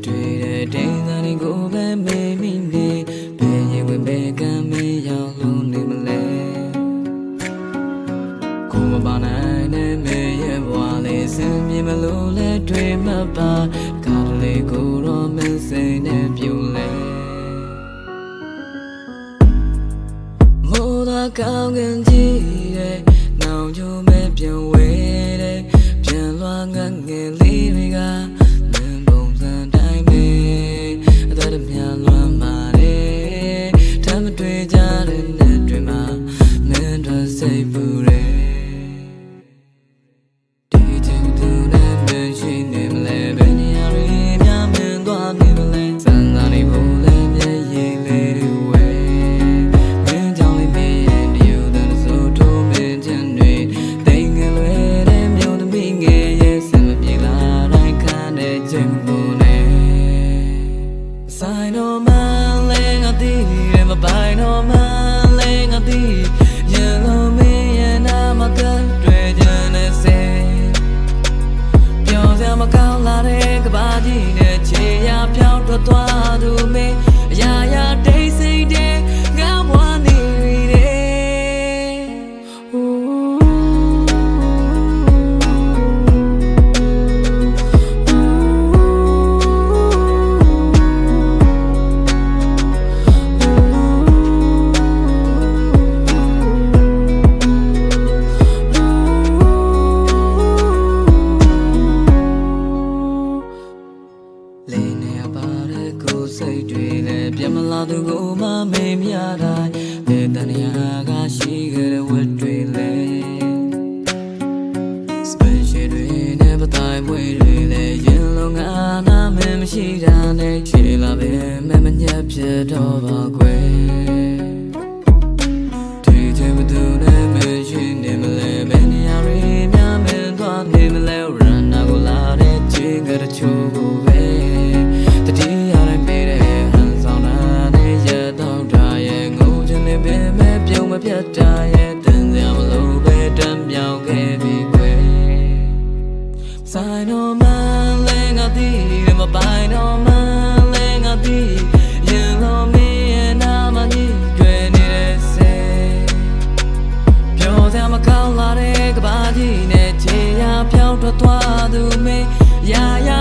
တွေ့တဲ့ဒိန်းသာတွေကိုပဲမေးမိနေဘယ်ရင်ဝင်ဘယ်ကံမေးရောက်လို့နေမလဲကိုမပါနိုင်တဲ့မေးရဲ့ဘဝလေးစင်ပြေမလို့လဲတွေ့မှပါကားလေးကိုတော့မစိမ့်နဲ့ပြုလဲမိုးသာကောင်းကင်ကြီးတဲ့နောင်ကြိုးမဲ့ပြန်ဝဲတဲ့ပြန်လွှားငတ်ငယ်လေးတွေကဆိုင်တော်မလဲငါတီးရမပိုင်တော်မလဲငါတီးရလုံးမင်းရဲ့နာမကတွေ့ကြနေစေပြောစရာမကောင်းလာတဲ့ကဘာကြီးနဲ့ခြေရဖြောင်းထွက်သွားသူမင်းအရာရာတိတ်ဆိတ်တဲ့ငါဘွားနေတယ်စိတ်တွေလည်းပြမလာသူကိုမှမေးမြတိုင်းတဲ့တန်ရာကရှိခဲ့တဲ့ဝတ်တွေလည်း special တွေနဲ့ပတိုင်းမွေတွေလည်းရင်လုံးငါနာမင်းမရှိတာနဲ့ချေလာပဲမမညက်ဖြစ်တော့ပါကွယ်ဒီချင်မသူနဲ့မရှိနေမလဲဘယ်နေရာတွေများမင်းသွားနေမလဲရန်နာကိုလာတဲ့ချင်းကတချို့ကိုပဲတတိယတိုင်းပေးတဲ့ဟန်ဆောင်တာနဲ့ရတော့တာရဲ့ငိုချင်နေပဲမဲ့ပြုံးမပြတ်တာရဲ့တင်စရာမလိုပဲတမ်းမြောက်ခဲ့ပြီကွယ်ဆိုင်တော်မလဲငါတီးရမပိုင်တော်မလဲငါတီးရင်လုံးမင်းရဲ့နာမကြီးတွေ့နေတဲ့စေပြောစရာမကောင်းလာတဲ့ကဘာကြီးနဲ့ခြေရဖြောင်းထွက်သွားသူမင်းရာရာ